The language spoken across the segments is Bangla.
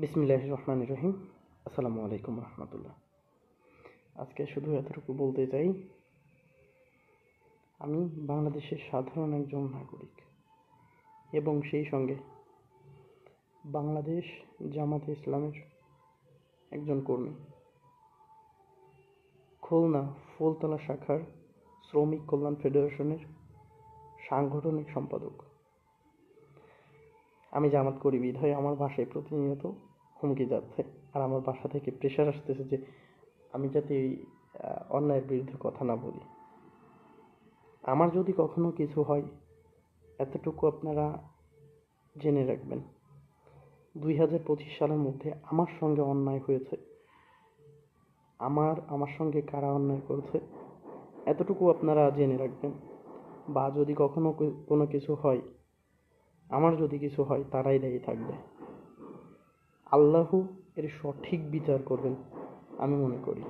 বিসমিল্লাহির রহমানির রহিম। আসসালামু আলাইকুম রহমতুল্লাহ। আজকে শুধু এতটুকু বলতে চাই, আমি বাংলাদেশের সাধারণ একজন নাগরিক এবং সেই সঙ্গে বাংলাদেশ জামাতে ইসলামের একজন কর্মী, খুলনা ফুলতলা শাখার শ্রমিক কল্যাণ ফেডারেশনের সাংগঠনিক সম্পাদক। আমি জামাত করি বিধায় আমার বাসায় প্রতিনিয়ত হুমকি যাচ্ছে, আর আমার বাসা থেকে প্রেশার আসতেছে যে আমি যাতে এই অন্যায়ের বিরুদ্ধে কথা না বলি। আমার যদি কখনো কিছু হয়, এতটুকু আপনারা জেনে রাখবেন, 2025 সালের মধ্যে আমার সঙ্গে অন্যায় হয়েছে, আমার সঙ্গে কারা অন্যায় করেছে এতটুকু আপনারা জেনে রাখবেন। বা যদি কখনো কোনো কিছু হয়, আমার যদি কিছু হয়, তারাই দায়ী থাকবে। আল্লাহ এর সঠিক বিচার করবেন আমি মনে করি।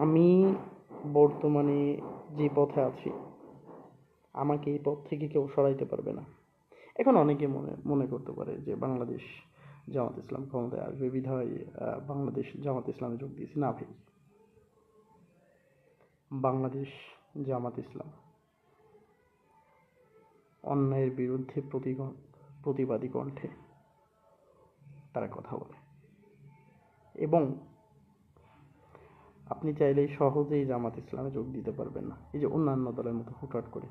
আমি বর্তমানে যে পথে আছি, আমাকে এই পথ থেকে কেউ সরাইতে পারবে না। এখন অনেকে মনে করতে পারে যে বাংলাদেশ জামাত ইসলাম ক্ষমতায় আসবে বিধায় বাংলাদেশ জামাত ইসলামে যোগ দিয়েছি। না ভাই, বাংলাদেশ জামাত ইসলাম অন্যায়ের বিরুদ্ধে প্রতিবাদী কণ্ঠে তারা কথা বলে, এবং আপনি চাইলেই সহজেই জামাত ইসলামে যোগ দিতে পারবেন না এই যে অন্যান্য দলের মতো হুটহাট করে।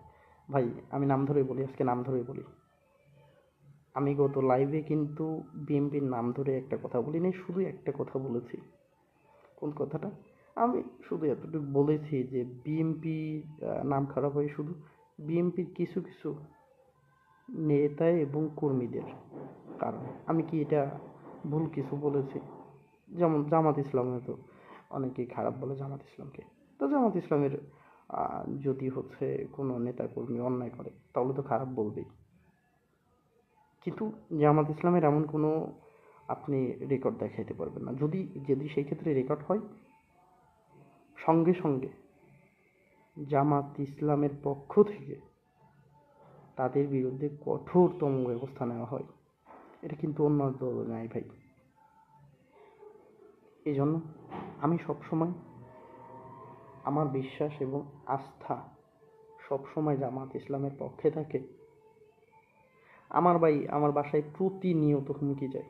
ভাই, আমি নাম ধরে বলি, আজকে নাম ধরে বলি, আমি গত লাইভে কিন্তু বিএনপির নাম ধরে একটা কথা বলি নাই, শুধু একটা কথা বলেছি। কোন কথাটা? আমি শুধু এতটুকু বলেছি যে বিএনপি নাম খারাপ হয় শুধু বিএনপির কিছু কিছু নেতা এবং কর্মীদের কারণে। আমি কি এটা ভুল কিছু বলেছি? যেমন জামাত ইসলামে তো অনেকেই খারাপ বলে জামাত ইসলামকে। তো জামাত ইসলামের যদি হচ্ছে কোনো নেতা কর্মী অন্যায় করে তাহলে তো খারাপ বলবেই, কিন্তু জামাত ইসলামের এমন কোনো আপনি রেকর্ড দেখাইতে পারবেন না। যদি যদি সেই ক্ষেত্রে রেকর্ড হয়, সঙ্গে সঙ্গে জামাত ইসলামের পক্ষ থেকে তাদের বিরুদ্ধে কঠোরতম ব্যবস্থা নেওয়া হয়। এটা কিন্তু অন্য দল নাই ভাই। এই জন্য আমি সবসময় আমার বিশ্বাস এবং আস্থা সবসময় জামাত ইসলামের পক্ষে থাকে। আমার বাসায় প্রতিনিয়ত হুমকি যায়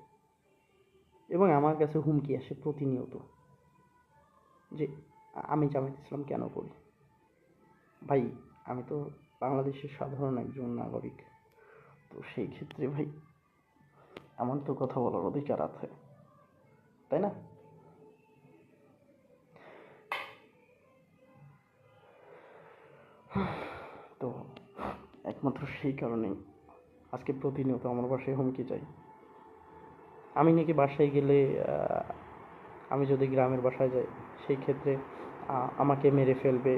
এবং আমার কাছে হুমকি আসে প্রতিনিয়ত যে আমি জামাত ইসলাম কেন করি। ভাই, আমি তো বাংলাদেশের সাধারণ একজন নাগরিক, তো সেই ক্ষেত্রে ভাই আমার তো কথা বলার অধিকার আছে, তাই না? তো একমাত্র সেই কারণেই আজকে প্রতিনিয়ত আমার বাসায় হুমকি চাই। আমি নাকি বাসায় গেলে, আমি যদি গ্রামের বাসায় যাই সেই ক্ষেত্রে আমাকে মেরে ফেলবে।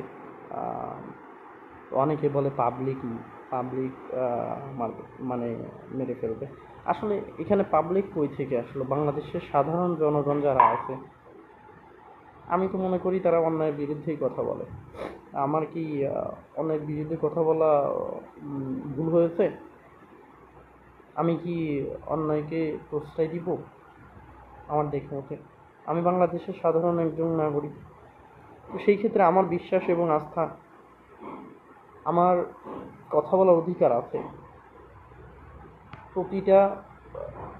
অনেকে বলে পাবলিক পাবলিক মানে মেরে ফেলবে। আসলে এখানে পাবলিক কই থেকে আসলো? বাংলাদেশের সাধারণ জনগণ যারা আছে, আমি তো মনে করি তারা অন্যায়ের বিরুদ্ধেই কথা বলে। আমার কি অন্যায়ের বিরুদ্ধে কথা বলা ভুল হয়েছে? আমি কি অন্যায়কে প্রশ্রয় দিব? আমার দেখে মতে আমি বাংলাদেশের সাধারণ একজন নাগরিক, তো সেই ক্ষেত্রে আমার বিশ্বাস এবং আস্থা, আমার কথা বলার অধিকার আছে। প্রতিটা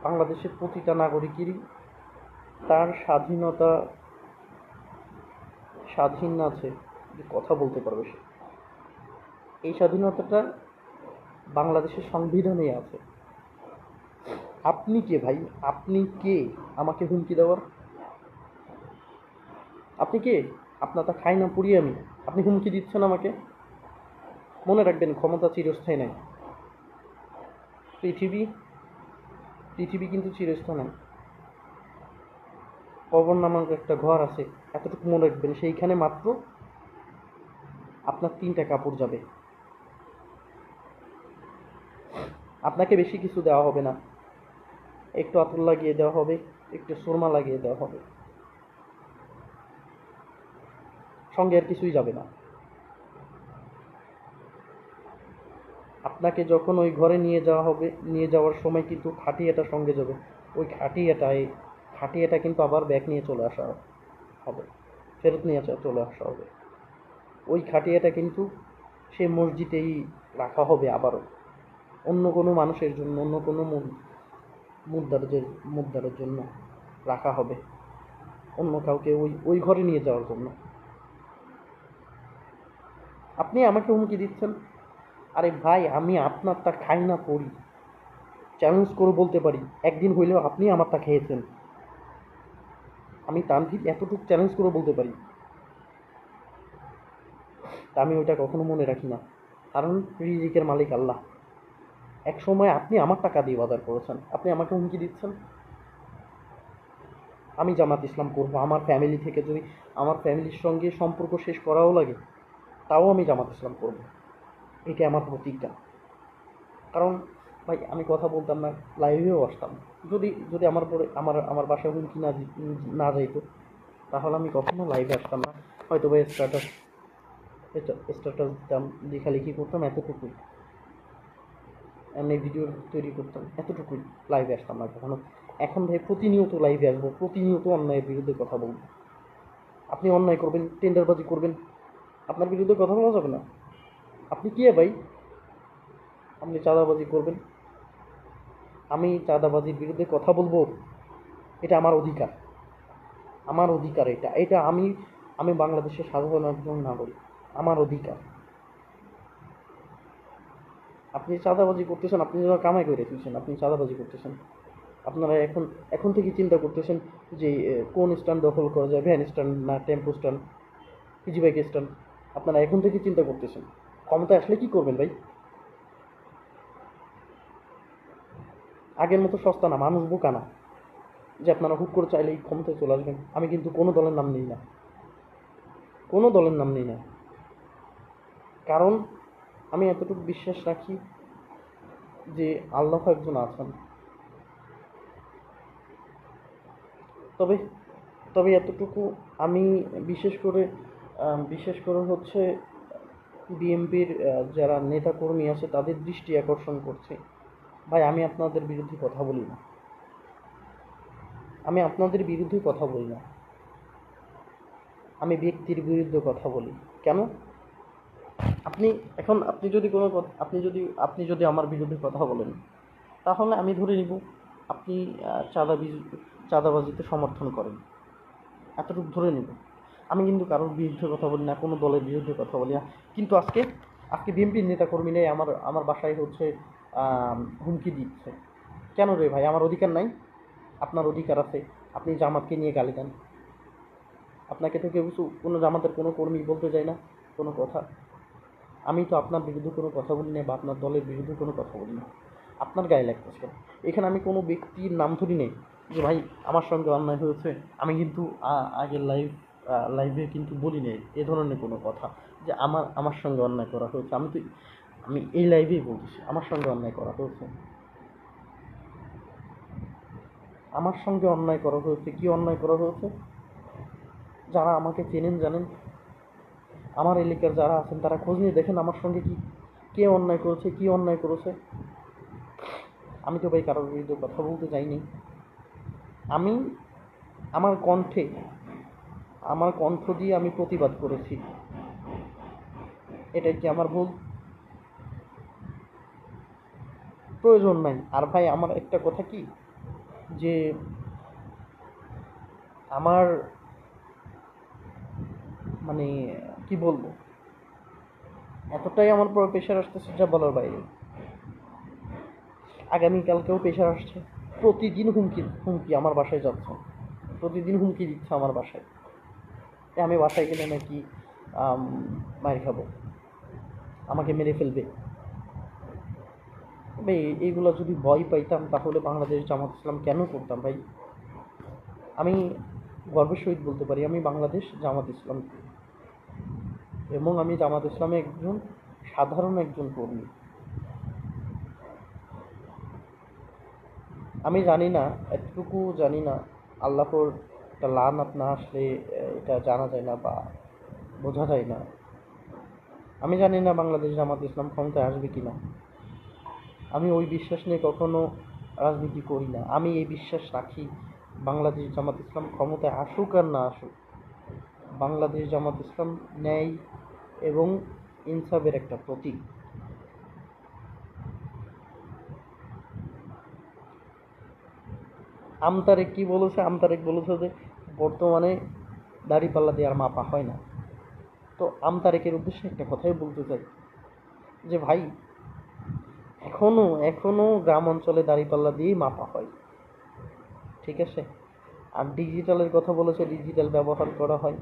বাংলাদেশের প্রতিটা নাগরিকেরই তার স্বাধীন আছে যে কথা বলতে পারবে সে। এই স্বাধীনতাটা বাংলাদেশের সংবিধানেই আছে। আপনি কে ভাই? আপনি কে আমাকে হুমকি দেওয়ার? আপনি কে? আপনার তা খাই না পুড়ি আমি, আপনি হুমকি দিচ্ছেন আমাকে? মনে রাখবেন, ক্ষমতা চিরস্থায়ী নাই। পৃথিবী পৃথিবী কিন্তু চিরস্থায়ী নাই। কবর নামক একটা ঘর আছে, এতটুকু মনে রাখবেন, সেইখানে মাত্র আপনার 3টা কাপড় যাবে। আপনাকে বেশি কিছু দেওয়া হবে না, একটু আতর লাগিয়ে দেওয়া হবে, একটু সুরমা লাগিয়ে দেওয়া হবে, সঙ্গে আর কিছুই যাবে না। আপনাকে যখন ওই ঘরে নিয়ে যাওয়া হবে, নিয়ে যাওয়ার সময় কিন্তু খাটিয়াটা সঙ্গে যাবে। ওই খাটিয়াটা কিন্তু আবার ব্যাগ নিয়ে চলে আসা হবে, ফেরত নিয়ে চলে আসা হবে। ওই খাটিয়াটা কিন্তু সেই মসজিদেই রাখা হবে আবারও, অন্য কোনো মানুষের জন্য, অন্য কোনো মুদ্দারের জন্য রাখা হবে, অন্য কাউকে ওই ওই ঘরে নিয়ে যাওয়ার জন্য। আপনি আমাকে হুমকি দিচ্ছেন? আরে ভাই, আমি আপনারটা খাই না করি, চ্যালেঞ্জ করে বলতে পারি, একদিন হইলেও আপনি আমারটা খেয়েছেন। আমি তানভীর এতটুকু চ্যালেঞ্জ করে বলতে পারি, তা আমি ওইটা কখনো মনে রাখি না, কারণ রিজিকের মালিক আল্লাহ। এক সময় আপনি আমার টাকা দিয়ে বাজার করেছেন, আপনি আমাকে হুমকি দিচ্ছেন? আমি জামাত ইসলাম করব, আমার ফ্যামিলি থেকে যদি আমার ফ্যামিলির সঙ্গে সম্পর্ক শেষ করাও লাগে তাও আমি জামাত ইসলাম করব, এটা আমার প্রতিজ্ঞা। কারণ ভাই, আমি কথা বলতাম না, লাইভেও আসতাম, যদি যদি আমার পরে আমার বাসায় হুমকি না যাইতো, তাহলে আমি কখনো লাইভে আসতাম না। হয়তো ভাই স্ট্যাটাস দিতাম, লেখালেখি করতাম, এতটুকুই। এমনি ভিডিও তৈরি করতাম, এতটুকুই। লাইভে আসতাম না কখনো। এখন ভাই প্রতিনিয়ত লাইভে আসবো, প্রতিনিয়ত অন্যায়ের বিরুদ্ধে কথা বলবো। আপনি অন্যায় করবেন, টেন্ডারবাজি করবেন, আপনার বিরুদ্ধে কথা বলা যাবে না? আপনি কে ভাই? আপনি চাঁদাবাজি করবেন, আমি চাঁদাবাজির বিরুদ্ধে কথা বলবো? এটা আমার অধিকার, আমার অধিকার এটা এটা আমি আমি বাংলাদেশের সাধারণ একজন নাগরিক, আমার অধিকার। আপনি চাঁদাবাজি করতেছেন, আপনি যারা কামাই করে রেখেছেন, আপনি চাঁদাবাজি করতেছেন। আপনারা এখন এখন থেকে চিন্তা করতেছেন যে কোন স্ট্যান্ড দখল করা যায়, ভ্যান স্ট্যান্ড না tempo stand, easy bike stand. আপনারা এখন থেকে চিন্তা করতেছেন, ক্ষমতা আসলে কি করবেন ভাই? আগের মতো সস্তা না, মানুষ বোকা না যে আপনারা হুট করে চাইলেই ক্ষমতায় চলে আসবেন। আমি কিন্তু কোনো দলের নাম নিই না, কোনো দলের নাম নিই না, কারণ আমি এতটুকু বিশ্বাস রাখি যে আল্লাহ একজন আছেন। তবে তবে এতটুকু আমি বিশেষ করে হচ্ছে বিএনপির যারা নেতাকর্মী আছে তাদের দৃষ্টি আকর্ষণ করছে। ভাই, আমি আপনাদের বিরুদ্ধে কথা বলি না, আমি আপনাদের বিরুদ্ধে কথা বলি না, আমি ব্যক্তির বিরুদ্ধে কথা বলি। কেন? আপনি এখন আপনি যদি আমার বিরুদ্ধে কথা বলেন, তাহলে আমি ধরে নিব আপনি চাঁদাবাজিতে সমর্থন করেন, এতটুকু ধরে নিব। আমি কিন্তু কারোর বিরুদ্ধে কথা বলি না, কোনো দলের বিরুদ্ধে কথা বলি না। কিন্তু আজকে আজকে বিএনপির নেতাকর্মীরাই আমার আমার বাসায় হচ্ছে হুমকি দিচ্ছে। কেন রে ভাই? আমার অধিকার নাই? আপনার অধিকার আছে, আপনি জামাতকে নিয়ে গালি দেন, আপনাকে তো কেউ কিছু, কোনো জামাতের কোনো কর্মী বলতে যায় না কোনো কথা। আমি তো আপনার বিরুদ্ধে কোনো কথা বলি না, বা আপনার দলের বিরুদ্ধে কোনো কথা বলি না, আপনার গায়ে লাগতেছে। এখানে আমি কোনো ব্যক্তির নাম ধরি নেই যে ভাই আমার সঙ্গে অন্যায় হয়েছে। আমি কিন্তু আগের লাইভে কিন্তু বলি নেই এ ধরনের কোনো কথা যে আমার সঙ্গে অন্যায় করা হয়েছে। আমি এই লাইভেই বলতেছি আমার সঙ্গে অন্যায় করা হয়েছে, আমার সঙ্গে অন্যায় করা হয়েছে। কি অন্যায় করা হয়েছে? যারা আমাকে চেনেন জানেন, আমার এলাকার যারা আছেন তারা খোঁজ নিয়ে দেখেন আমার সঙ্গে কে অন্যায় করেছে, কি অন্যায় করেছে। আমি তো ভাই কারোর বিরুদ্ধে কথা বলতে চাইনি। আমি আমার কণ্ঠ দিয়ে আমি প্রতিবাদ করেছি, এটাই কি আমার ভুল? প্রয়োজন নাই। আর ভাই, আমার একটা কথা কি, যে আমার মানে কি বলবো, এতটাই আমার পর প্রেশার আসতেছে যা বলার বাইরে। আগামীকালকেও প্রেশার আসছে, প্রতিদিন হুমকি হুমকি আমার বাসায় যাচ্ছে, প্রতিদিন হুমকি দিচ্ছে আমার বাসায়। আমি বাসায় গেলে নাকি মার খাবো, আমাকে মেরে ফেলবে। ভাই, এইগুলো যদি ভয় পাইতাম তাহলে বাংলাদেশ জামাত ইসলাম কেন করতাম ভাই? আমি গর্বের সহিত বলতে পারি আমি বাংলাদেশ জামাত ইসলাম, এবং আমি জামাত ইসলামে একজন সাধারণ একজন কর্মী। আমি জানি না, এতটুকু জানি না, আল্লাহর একটা লানত না আসলে এটা জানা যায় না বা বোঝা যায় না। আমি জানি না বাংলাদেশ জামাত ইসলাম ক্ষমতায় আসবে কি না, আমি ওই বিশ্বাস নিয়ে কখনো রাজনীতি করি না। আমি এই বিশ্বাস রাখি, বাংলাদেশ জামাত ইসলাম ক্ষমতায় আসুক আর না আসুক, বাংলাদেশ জামাত ইসলাম ন্যায় এবং ইনসাফের একটা প্রতীক। আমতারেক কি বলেছে? আমতারেক বলেছে যে বর্তমানে দাড়িপাল্লা দিয়ে আর মাপা হয় না। তো আমতারেকের উদ্দেশ্যে একটা কথাই বলতে চাই যে ভাই, এখনো গ্রাম অঞ্চলে দাড়িপাল্লা দিয়েই মাপা হয়, ঠিক আছে? আর ডিজিটালের কথা বলেছে, ডিজিটাল ব্যবহার করা হয়।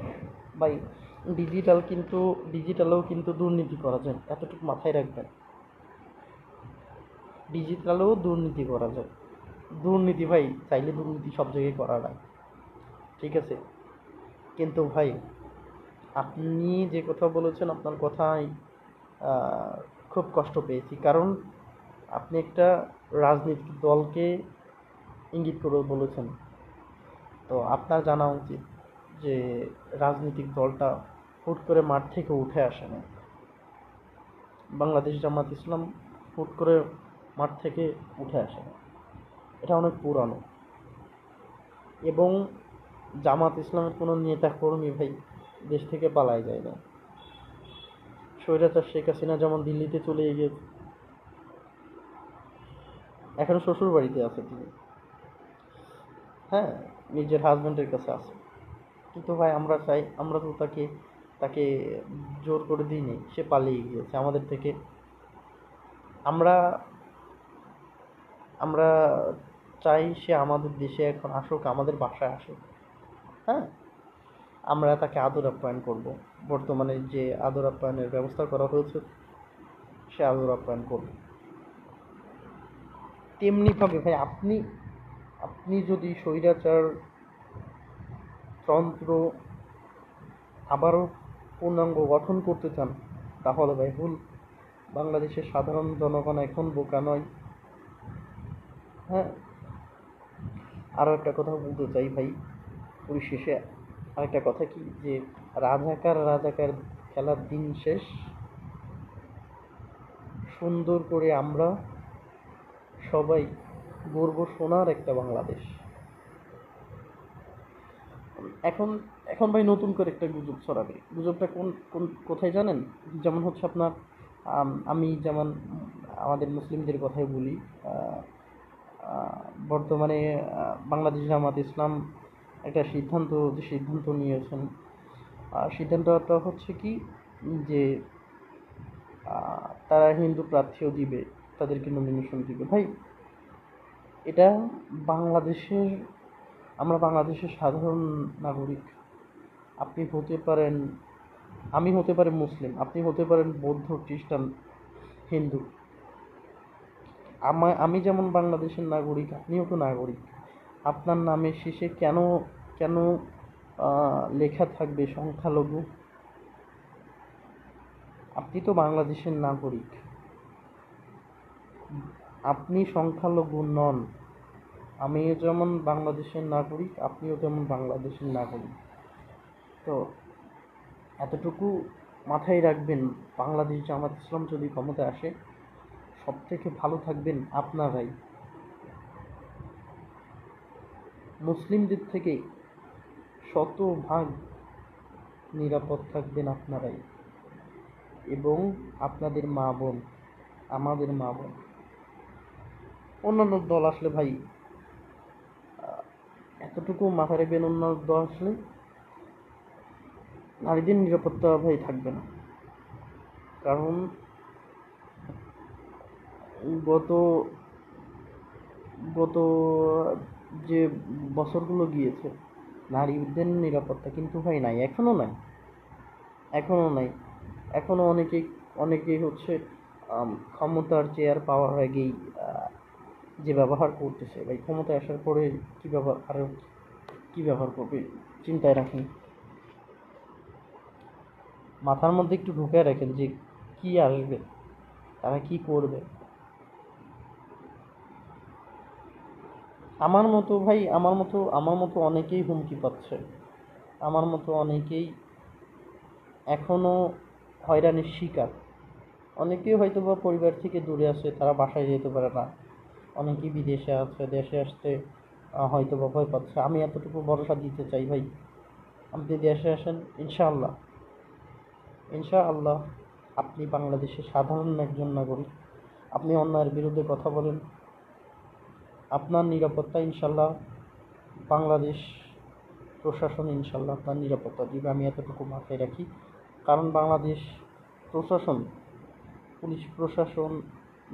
ভাই, ডিজিটালেও কিন্তু দুর্নীতি করা যায়, এতটুকু মাথায় রাখবেন। ডিজিটালেও দুর্নীতি করা যায়। দুর্নীতি ভাই চাইলে দুর্নীতি সব জায়গায় করা যায়, ঠিক আছে? কিন্তু ভাই, আপনি যে কথা বলেছেন, আপনার কথায় খুব কষ্ট পেয়েছি। কারণ আপনি একটা রাজনৈতিক দলকে ইঙ্গিত করে বলেছেন। তো আপনার জানা উচিত যে রাজনৈতিক দলটা হুট করে মাঠ থেকে উঠে আসে না। বাংলাদেশ জামাত ইসলাম হুট করে মাঠ থেকে উঠে আসে না, এটা অনেক পুরানো। এবং জামাত ইসলামের কোনো নেতা কর্মী ভাই দেশ থেকে পালায় যায় না। স্বৈরাচার শেখ হাসিনা যেমন দিল্লিতে চলে গিয়েছে, এখন শ্বশুর বাড়িতে আছে তিনি, হ্যাঁ, নিজের হাজব্যান্ডের কাছে আছে। কিন্তু ভাই আমরা তো তাকে জোর করে দিইনি, সে পালিয়ে গিয়েছে আমাদের থেকে। আমরা আমরা চাই সে আমাদের দেশে এখন আসুক, আমাদের বাসায় আসুক, হ্যাঁ, আমরা তাকে আদর আপ্যায়ন করব। বর্তমানে যে আদর আপ্যায়নের ব্যবস্থা করা হয়েছে, সে আদর আপ্যায়ন করবে। তেমনিভাবে ভাই, আপনি যদি স্বৈরাচার তন্ত্র আবারও পূর্ণাঙ্গ গঠন করতে চান, তাহলে ভাই ভুল। বাংলাদেশের সাধারণ জনগণ এখন বোকা নয়। হ্যাঁ, আরও একটা কথা বলতে চাই ভাই, পরিশেষে আরেকটা কথা কি, যে রাজাকার খেলার দিন শেষ, সুন্দর করে আমরা সবাই গর্ব সোনার একটা বাংলাদেশ। এখন এখন ভাই নতুন করে একটা গুজব ছড়াবে। গুজবটা কোথায় জানেন? যেমন হচ্ছে আপনার, আমি যেমন আমাদের মুসলিমদের কথাই বলি, বর্তমানে বাংলাদেশ জামাত ইসলাম একটা সিদ্ধান্ত নিয়েছেন। সিদ্ধান্তটা হচ্ছে কি, যে তারা হিন্দু প্রার্থীও দিবে, তাদেরকে নমিনেশন দিবে। ভাই, এটা বাংলাদেশের আমরা বাংলাদেশের সাধারণ নাগরিক। আপনি হতে পারেন, আমি হতে পারি মুসলিম, আপনি হতে পারেন বৌদ্ধ, খ্রিস্টান, হিন্দু। আমি যেমন বাংলাদেশের নাগরিক, আপনিও তো নাগরিক। আপনার নামের শেষে কেন কেন লেখা থাকবে সংখ্যালঘু? আপনি তো বাংলাদেশের নাগরিক, আপনি সংখ্যালঘু নন। আমি যেমন বাংলাদেশের নাগরিক, আপনিও তেমন বাংলাদেশের নাগরিক। তো এতটুকু মাথায় রাখবেন, বাংলাদেশ জামাত ইসলাম যদি ক্ষমতায় আসে, সব থেকে ভালো থাকবেন আপনারাই। মুসলিমদের থেকে শতভাগ নিরাপদ থাকবেন আপনারাই, এবং আপনাদের মা বোন, আমাদের মা বোন। অন্যান্য দল আসলে ভাই, এতটুকু মাথায় রাখবেন, অন্যান্য দল আসলে নারীদের নিরাপত্তা ভাই থাকবে না। কারণ গত গত যে বছরগুলো গিয়েছে, নারীদের নিরাপত্তা কিন্তু ভাই নাই, এখনো নাই। এখনো অনেকেই হচ্ছে ক্ষমতার চেয়ার পাওয়ার আগেই যে ব্যবহার করতেছে। ভাই, ক্ষমতায় আসার পরে কি ব্যবহার করবে চিন্তায় রাখেন, মাথার মধ্যে একটু ঢুকে রাখেন যে কি আসবে, তারা কি করবে। আমার মতো অনেকেই হুমকি পাচ্ছে, আমার মতো অনেকেই এখনো হয়রানির শিকার। অনেকেই হয়তো বা পরিবার থেকে দূরে আছে, তারা বাসায় যেতে পারে না। অনেকেই বিদেশে আছে, দেশে আসতে হয়তো বা ভয় পাচ্ছে। আমি এতটুকু ভরসা দিতে চাই ভাই, আপনি দেশে আসেন, ইনশাআল্লাহ ইনশাআল্লাহ আপনি বাংলাদেশের সাধারণ একজন নাগরিক। আপনি অন্যায়ের বিরুদ্ধে কথা বলেন, আপনার নিরাপত্তা ইনশাআল্লাহ বাংলাদেশ প্রশাসন ইনশাআল্লাহ আপনার নিরাপত্তা দিবে, আমি এতটুকু মাথায় রাখি। কারণ বাংলাদেশ প্রশাসন, পুলিশ প্রশাসন,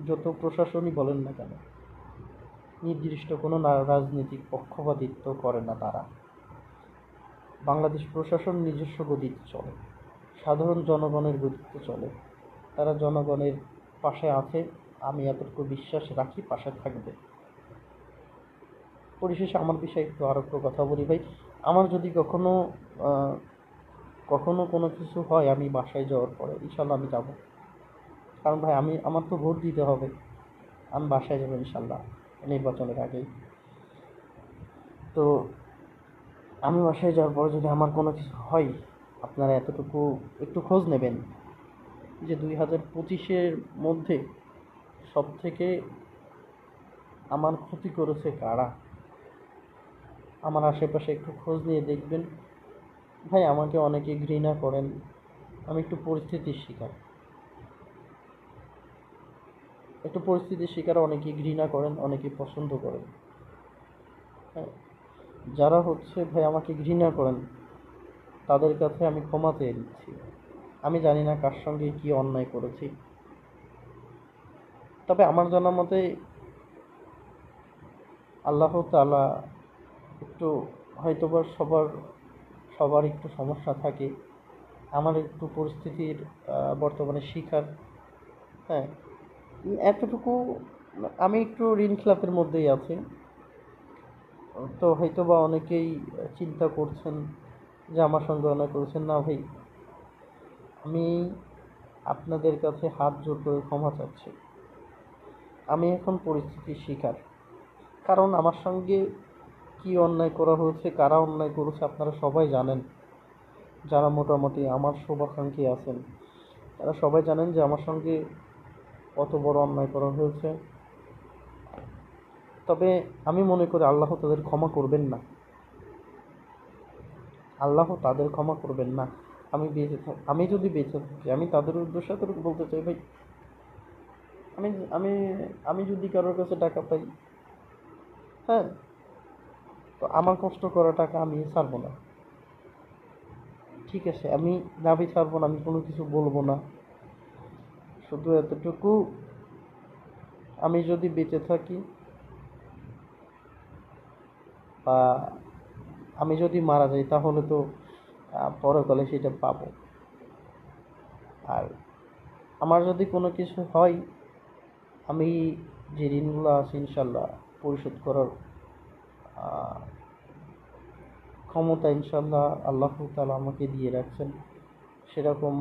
যত প্রশাসনই বলেন না কেন, নির্দিষ্ট কোনো রাজনৈতিক পক্ষপাতিত্ব করে না তারা। বাংলাদেশ প্রশাসন নিজস্ব গতিতে চলে, সাধারণ জনগণের গতিতে চলে। তারা জনগণের পাশে আছে, আমি এতটুকু বিশ্বাস রাখি, পাশে থাকবে। পরিশেষে আমার বিষয়ে একটু কথা বলি ভাই। আমার যদি কখনো কোনো কিছু হয়, আমি বাসায় যাওয়ার পরে ইনশাল্লাহ আমি যাব। কারণ ভাই আমার তো ভোট দিতে হবে, আমি বাসায় যাবো ইনশাল্লাহ নির্বাচনের আগেই। তো আমি বাসায় যাওয়ার পরে যদি আমার কোনো কিছু হয়, আপনারা এতটুকু একটু খোঁজ নেবেন যে 2025-এর মধ্যে সবথেকে আমার ক্ষতি করেছে কারা। আমার আশেপাশে একটু খোঁজ নিয়ে দেখবেন ভাই। আমাকে অনেকে ঘৃণা করেন, আমি পরিস্থিতির শিকার, অনেকে ঘৃণা করেন, অনেকে পছন্দ করেন। হ্যাঁ, যারা ভাই আমাকে ঘৃণা করেন, তাদের কাছে আমি ক্ষমা চেয়ে দিচ্ছি। আমি জানি না কার সঙ্গে কি অন্যায় করেছি, তবে আমার জানা মতে আল্লাহ তাআলা একটু হয়তোবা সবার একটু সমস্যা থাকে। আমার একটু পরিস্থিতির বর্তমানে শিকার। হ্যাঁ, এতটুকু আমি একটু ঋণ খেলাপের মধ্যেই আছি। তো হয়তোবা অনেকেই চিন্তা করছেন যে আমার সঙ্গে অন্যায় করেছেন। না ভাই, আমি আপনাদের কাছে হাত জোর করে ক্ষমা চাচ্ছি। আমি এখন পরিস্থিতির শিকার, কারণ আমার সঙ্গে কি অন্যায় করা হয়েছে, কারা অন্যায় করেছে আপনারা সবাই জানেন। যারা মোটামুটি আমার শুভাকাঙ্ক্ষী আছেন, তারা সবাই জানেন যে আমার সঙ্গে কত বড় অন্যায় করা হয়েছে। তবে আমি মনে করি আল্লাহ তাদের ক্ষমা করবেন না, আল্লাহ তাদের ক্ষমা করবেন না। আমি যদি বেঁচে থাকি, আমি তাদের উদ্দেশ্যে এতটুকু বলতে চাই ভাই, আমি আমি আমি যদি কারোর কাছে টাকা পাই, হ্যাঁ, তো আমার কষ্ট করা টাকা আমি ছাড়বো না। ঠিক আছে, আমি দাবি ছাড়বো না, আমি কোনো কিছু বলবো না। শুধু এতটুকু, আমি যদি বেঁচে থাকি বা আমি যদি মারা যাই, তাহলে তো পরকালে সেটা পাবো। আর আমার যদি কোনো কিছু হয়, আমি যে ঋণগুলো আছে ইনশাল্লাহ পরিশোধ করার ক্ষমতা ইনশাল্লাহ আল্লাহ তাআলা আমাকে দিয়ে রাখছেন, সেরকম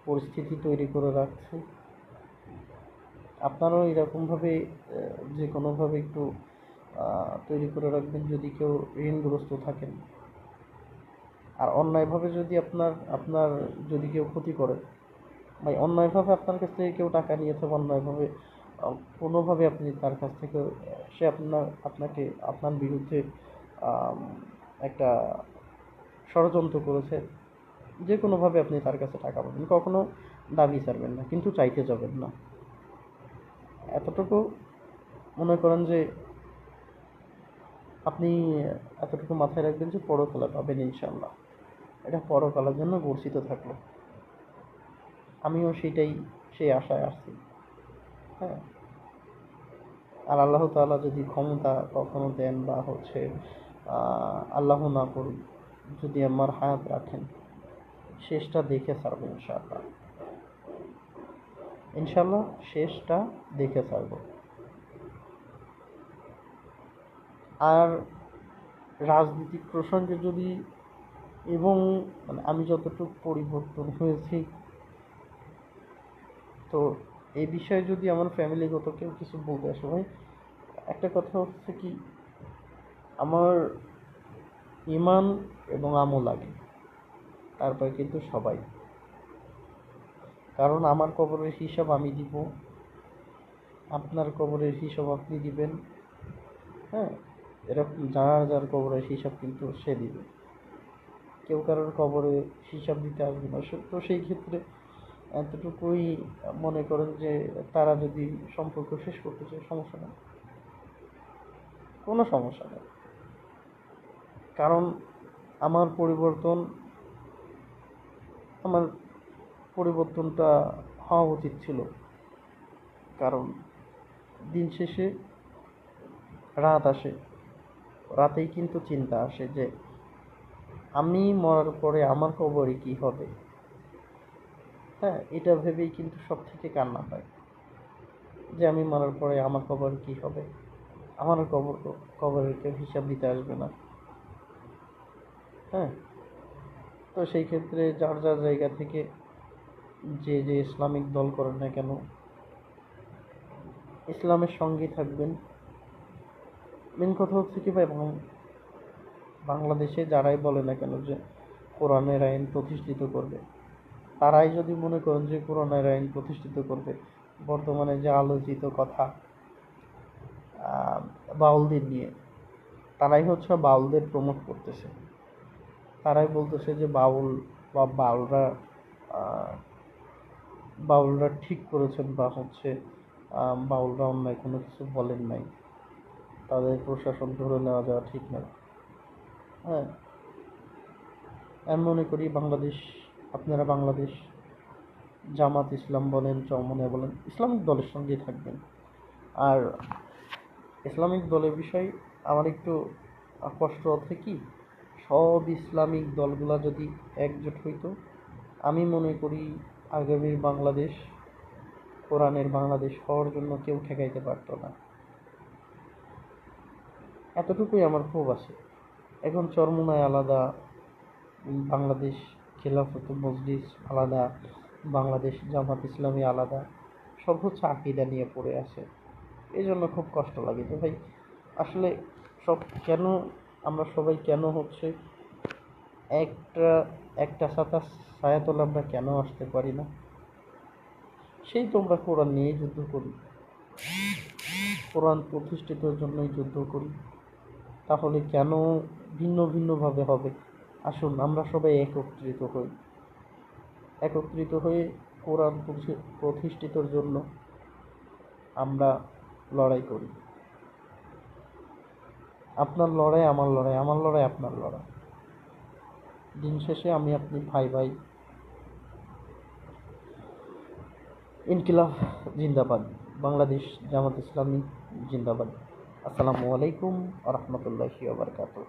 পরিস্থিতি তৈরি করে রাখছে। আপনারাও এরকমভাবে যে কোনোভাবে একটু তৈরি করে রাখবেন যদি কেউ ঋণগ্রস্ত থাকেন। আর অন্যায়ভাবে যদি আপনার যদি কেউ ক্ষতি করে, ভাই অন্যায়ভাবে আপনার কাছ থেকে কেউ টাকা নিয়েছে, অন্যায়ভাবে কোনোভাবে আপনি তার কাছ থেকে, সে আপনাকে আপনার বিরুদ্ধে আম, একটা ষড়যন্ত্র করেছে, যে কোনোভাবে আপনি তার কাছে টাকা পাবেন, কখনো দাবি ছাড়বেন না, কিন্তু চাইতে যাবেন না। এতটুকু মনে করেন যে আপনি এতটুকু মাথায় রাখবেন যে পরকালে পাবেন ইনশাল্লাহ। এটা পরকালের জন্য গর্ষিত থাকলো, আমিও সেই আশায় আসছি। হ্যাঁ, আর আল্লাহ তাআলা যদি ক্ষমতা কখনো দেন বা আল্লাহ না করুন, যদি আমার হায়াত রাখেন, শেষটা দেখে ছাড়বো ইনশাআল্লাহ। ইনশাআল্লাহ শেষটা দেখে ছাড়বো। আর রাজনীতিক প্রসঙ্গে যদি, এবং মানে আমি যতটুকু পরিবর্তন হয়েছি, তো এই বিষয়ে যদি আমার ফ্যামিলিগত কেউ কিছু বলতে আসে ভাই, একটা কথা হচ্ছে কি, আমার ইমান এবং আমল আগে, তারপরে কিন্তু সবাই। কারণ আমার কবরের হিসাব আমি দিব, আপনার কবরের হিসাব আপনি দিবেন। হ্যাঁ, এরকম যার যার কবরের হিসাব কিন্তু সে দিবে, কেউ কারোর কবরে হিসাব দিতে আসবে না। তো সেই ক্ষেত্রে এতটুকুই মনে করেন যে তারা যদি সম্পর্ক শেষ করতে চায়, সমস্যা নেই, কোনো সমস্যা নেই। কারণ আমার পরিবর্তনটা হওয়া উচিত ছিল। কারণ দিন শেষে রাত আসে, রাতেই কিন্তু চিন্তা আসে যে আমি মরার পরে আমার কবরে কি হবে। হ্যাঁ, এটা ভেবেই কিন্তু সব থেকে কান্না পায় যে আমি মরার পরে আমার কবরে কি হবে, আমার কবরের কেউ হিসাব দিতে আসবে না। হ্যাঁ, তো সেই ক্ষেত্রে যার যার জায়গা থেকে যে যে ইসলামিক দল করেন না কেন, ইসলামের সঙ্গেই থাকবেন। মেন কথা হচ্ছে কি ভাই, বাংলাদেশে যারাই বলে না কেন যে কোরআনের আইন প্রতিষ্ঠিত করবে, তারাই যদি মনে করেন যে কোরআনের আইন প্রতিষ্ঠিত করবে, বর্তমানে যে আলোচিত কথা বাউলদের নিয়ে, তারাই হচ্ছে বাউলদের প্রমোট করতেছে। তারাই বলতেছে যে বাউল বা বাউলরা ঠিক করেছেন, বা হচ্ছে বাউলরা অন্যায় কোনো কিছু বলেন নাই, তাদের প্রশাসন ধরে নেওয়া যাওয়া ঠিক নয়। হ্যাঁ, আমি মনে করি আপনারা বাংলাদেশ জামাত ইসলাম বলেন, চরমনায় বলেন, ইসলামিক দলের সঙ্গেই থাকবেন। আর ইসলামিক দলের বিষয় আমার একটু কষ্ট হচ্ছে কি, সব ইসলামিক দলগুলা যদি একজোট হইতো, আমি মনে করি আগামীর বাংলাদেশ কোরআনের বাংলাদেশ হওয়ার জন্য কেউ ঠেকাইতে পারতো না। এতটুকুই আমার ক্ষোভ আছে। এখন চরমোনাই আলাদা, বাংলাদেশ খেলাফত মজলিস আলাদা, বাংলাদেশ জামাত ইসলামী আলাদা, সব হচ্ছে আকীদা নিয়ে পড়ে আছে। এই জন্য খুব কষ্ট লাগে যে ভাই, আসলে সব কেন, আমরা সবাই কেন হচ্ছে একটা একটা ছায়াতলে আমরা কেন আসতে পারি না? সেই তোমরা কোরআন নিয়েই যুদ্ধ করি, কোরআন প্রতিষ্ঠিতের জন্যই যুদ্ধ করি, তাহলে কেন ভিন্ন ভিন্নভাবে হবে? আসুন আমরা সবাই একত্রিত হয়ে কোরআন প্রতিষ্ঠিতর জন্য আমরা লড়াই করি। আপনার লড়াই আমার লড়াই, আমার লড়াই আপনার লড়াই। দিন শেষে আমি আপনি ভাই ভাই। ইনকিলাব জিন্দাবাদ, বাংলাদেশ জামাত ইসলামী জিন্দাবাদ। আসসালামু আলাইকুম ওয়া রাহমাতুল্লাহি ওয়া বারাকাতুহু।